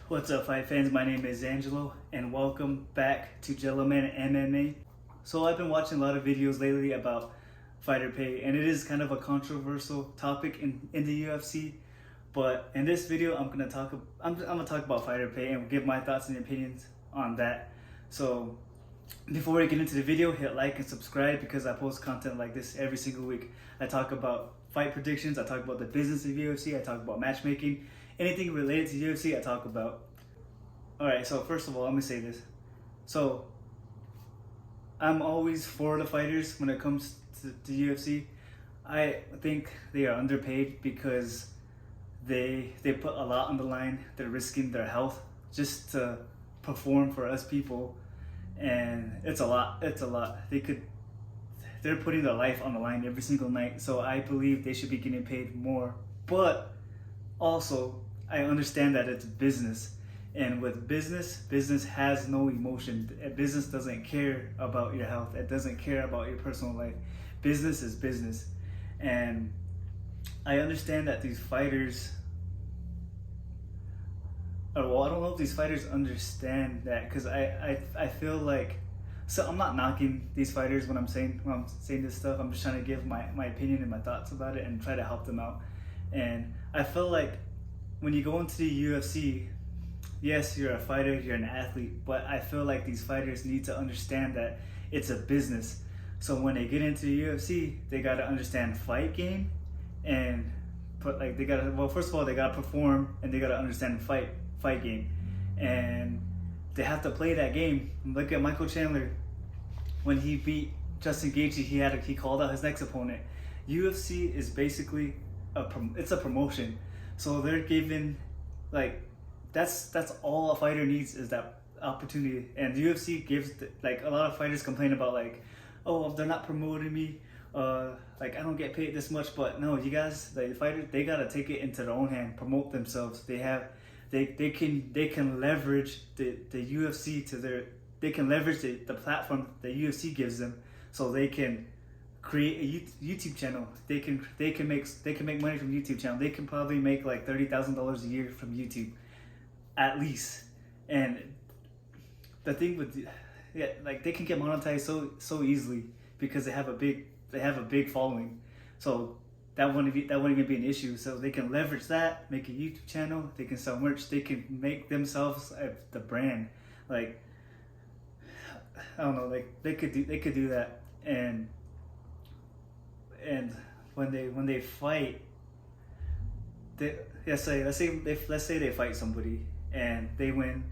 What's up, fight fans? My name is Angelo, and welcome back to Gentleman MMA. So I've been watching a lot of videos lately about fighter pay, and it is kind of a controversial topic in the UFC. But in this video, I'm gonna talk about fighter pay and give my thoughts and opinions on that. So before we get into the video, hit like and subscribe because I post content like this every single week. I talk about fight predictions, I talk about the business of UFC, I talk about matchmaking, anything related to UFC I talk about. Alright, so first of all, I'm gonna say this. So I'm always for the fighters when it comes to UFC. I think they are underpaid because they put a lot on the line. They're risking their health just to perform for us people, and it's a lot. They're putting their life on the line every single night. So I believe they should be getting paid more. But also, I understand that it's business. And with business has no emotion. Business doesn't care about your health. It doesn't care about your personal life. Business is business. And I understand that these fighters, I don't know if these fighters understand that, because I feel like, so I'm not knocking these fighters when I'm saying this stuff. I'm just trying to give my opinion and my thoughts about it and try to help them out. And I feel like when you go into the UFC, yes, you're a fighter, you're an athlete, but I feel like these fighters need to understand that it's a business. So when they get into the UFC, they gotta understand fight game, and first of all, they gotta perform, and they gotta understand fight game, and they have to play that game. Look at Michael Chandler when he beat Justin Gaethje. He called out his next opponent. UFC is basically it's a promotion, so they're giving that's all a fighter needs, is that opportunity. And the UFC gives a lot of fighters complain about oh, they're not promoting me, I don't get paid this much. But no, you guys, the fighters, they gotta take it into their own hand, promote themselves. They can leverage the UFC they can leverage the platform the UFC gives them, so they can create a YouTube channel. They can make money from YouTube channel. They can probably make $30,000 a year from YouTube, at least. And the thing with they can get monetized so easily because they have a big following. So that wouldn't even be an issue. So they can leverage that, make a YouTube channel. They can sell merch. They can make themselves the brand. I don't know. They could do that. And when they fight, let's say they fight somebody and they win.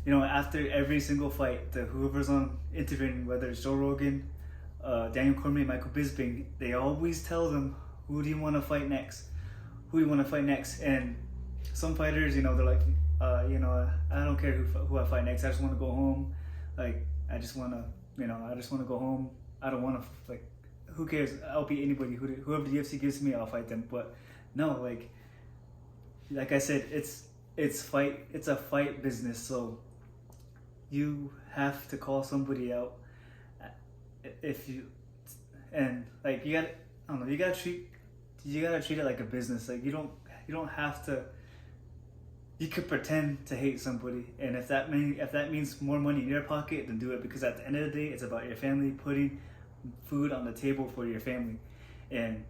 After every single fight, whoever's on interviewing, whether it's Joe Rogan, Daniel Cormier, Michael Bisping, they always tell them, who do you want to fight next? And some fighters, they're like, I don't care who I fight next. I just want to go home. I just want to go home. I don't want to, who cares? I'll beat anybody. Whoever the UFC gives me, I'll fight them. But no, like I said, it's a fight business. So you have to call somebody out you gotta treat it like a business. You don't have to. You could pretend to hate somebody, and if that means more money in your pocket, then do it, because at the end of the day, it's about your family, putting food on the table for your family. And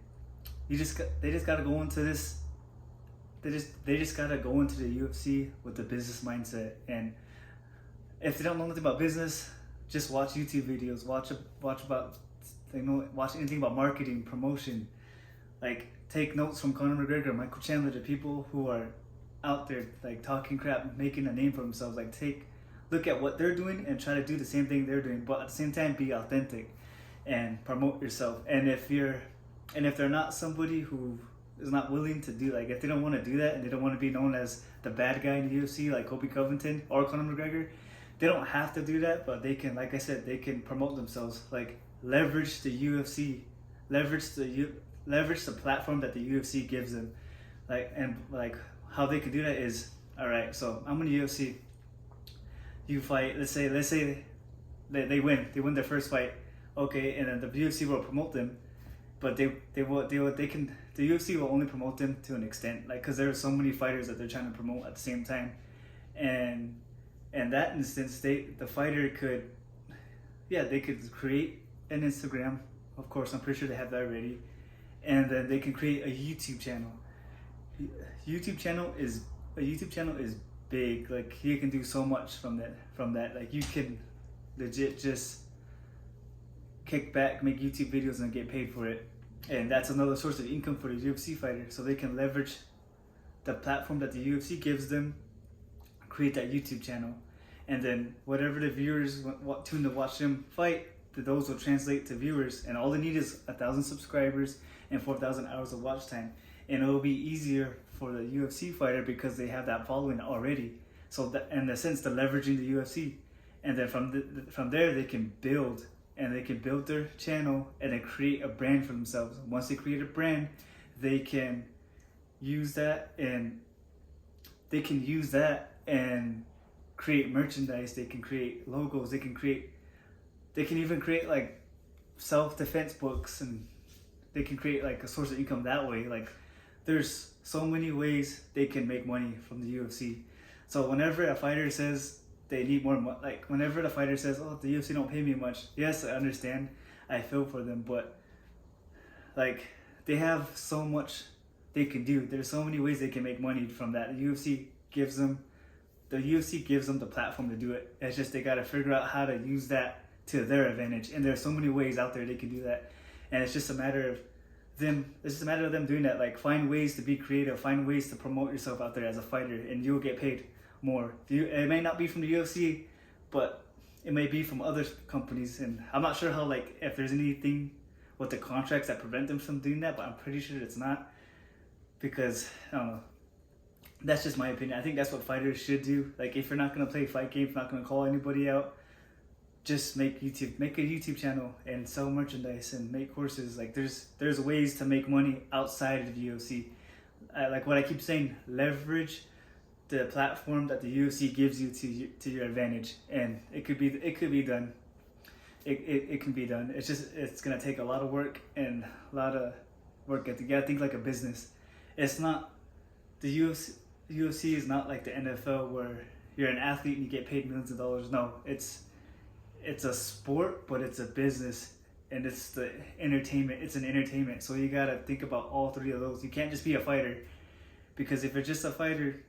they just gotta go into this. They just gotta go into the UFC with the business mindset. And if they don't know anything about business, just watch YouTube videos. Watch anything about marketing, promotion. Take notes from Conor McGregor, Michael Chandler, the people who are out there talking crap, making a name for themselves. Look at what they're doing and try to do the same thing they're doing, but at the same time be authentic and promote yourself. And if they're not somebody who is not willing to do, if they don't want to do that and they don't want to be known as the bad guy in the UFC like Kobe Covington or Conor McGregor, they don't have to do that, but they can, like I said, they can promote themselves. Leverage the UFC, leverage the platform that the UFC gives them. How they can do that is, all right, so I'm in the UFC. You fight, let's say they win their first fight, okay, and then the UFC will promote them, but the UFC will only promote them to an extent, because there are so many fighters that they're trying to promote at the same time, And in that instance, the fighter could, yeah, they could create an Instagram. Of course, I'm pretty sure they have that already, and then they can create a YouTube channel. YouTube channel is a YouTube channel is big. Like you can do so much from that. From that, like you can legit just kick back, make YouTube videos, and get paid for it. And that's another source of income for the UFC fighter. So they can leverage the platform that the UFC gives them, create that YouTube channel, and then whatever the viewers tune to watch them fight, those will translate to viewers. And all they need is 1,000 subscribers and 4,000 hours of watch time, and it'll be easier for the UFC fighter because they have that following already. So that, in a sense, they're leveraging the UFC, and then from there they can build. And they can build their channel and then create a brand for themselves. Once they create a brand, they can use that and create merchandise. They can create logos. They can even create like self-defense books, and they can create like a source of income that way. Like there's so many ways they can make money from the UFC. So whenever a fighter says they need more money, like whenever the fighter says, oh, the UFC don't pay me much, yes, I understand, I feel for them, but like they have so much they can do. There's so many ways they can make money from that. The UFC gives them the platform to do it. It's just they got to figure out how to use that to their advantage, and there's so many ways out there they can do that. And it's just a matter of them doing that. Like find ways to be creative, find ways to promote yourself out there as a fighter, and you'll get paid more. It may not be from the UFC, but it may be from other companies, and I'm not sure how, like, if there's anything with the contracts that prevent them from doing that, but I'm pretty sure it's not, because I don't know, that's just my opinion. I think that's what fighters should do. Like if you're not going to play fight games, not going to call anybody out, just make a YouTube channel and sell merchandise and make courses. Like there's ways to make money outside of the UFC. Like what I keep saying, leverage the platform that the UFC gives you to your advantage, and it could be done. It can be done. It's gonna take a lot of work and a lot of work. You gotta think like a business. It's not the UFC. UFC is not like the NFL where you're an athlete and you get paid millions of dollars. No, it's a sport, but it's a business, and it's the entertainment. It's an entertainment. So you gotta think about all three of those. You can't just be a fighter, because if you're just a fighter,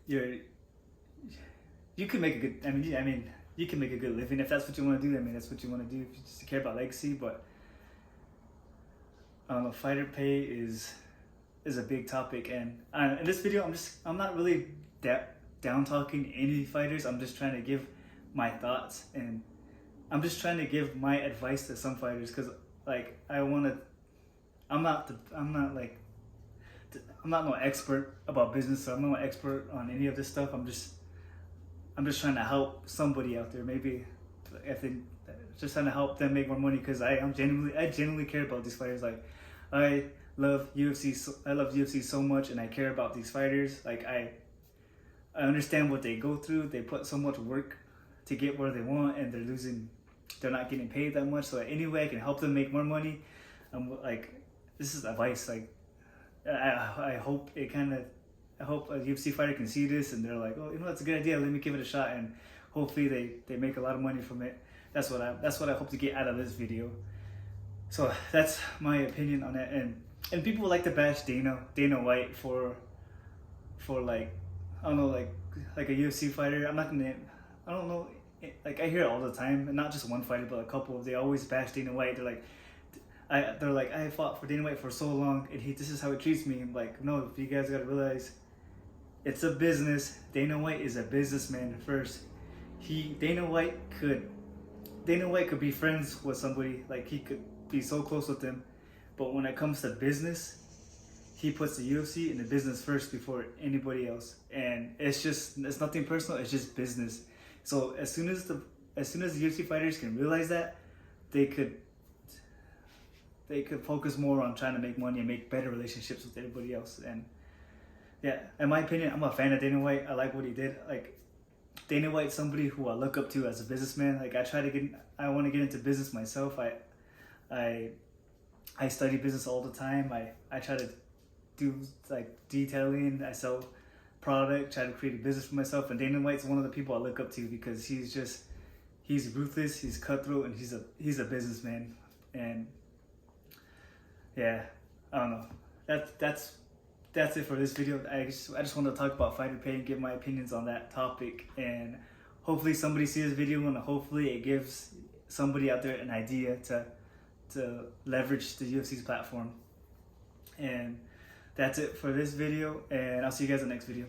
you can make a good. I mean, you can make a good living if that's what you want to do. I mean, that's what you want to do if you just care about legacy. But fighter pay is a big topic, and in this video, I'm not really down talking any fighters. I'm just trying to give my thoughts, and I'm just trying to give my advice to some fighters, because like I'm not no expert about business, so I'm not an expert on any of this stuff. I'm just trying to help somebody out there. Maybe if they just trying to help them make more money, because I genuinely care about these fighters. Like I love UFC so much, and I care about these fighters. Like I understand what they go through. They put so much work to get where they want, and they're not getting paid that much. So any way I can help them make more money, this is advice. Like I hope a UFC fighter can see this, and they're like, oh, that's a good idea, let me give it a shot, and hopefully they make a lot of money from it. That's what I hope to get out of this video. So that's my opinion on it. And people like to bash Dana White for like, I don't know, like a UFC fighter. I don't know, like I hear it all the time, and not just one fighter, but a couple. They always bash Dana White. They're like, I fought for Dana White for so long, and this is how he treats me. I'm like, no, you guys gotta realize, it's a business. Dana White is a businessman first. Dana White could be friends with somebody, like he could be so close with them, but when it comes to business, he puts the UFC and the business first before anybody else. And it's nothing personal, it's just business. So as soon as the UFC fighters can realize that, they could focus more on trying to make money and make better relationships with everybody else. And yeah, in my opinion, I'm a fan of Dana White. I like what he did. Like Dana White's somebody who I look up to as a businessman. Like I want to get into business myself. I study business all the time. I try to do like detailing. I sell product, try to create a business for myself. And Dana White's one of the people I look up to because he's ruthless, he's cutthroat, and he's a businessman. And yeah, I don't know. That's it for this video. I just want to talk about fighter pay and give my opinions on that topic. And hopefully somebody sees this video, and hopefully it gives somebody out there an idea to leverage the UFC's platform. And that's it for this video, and I'll see you guys in the next video.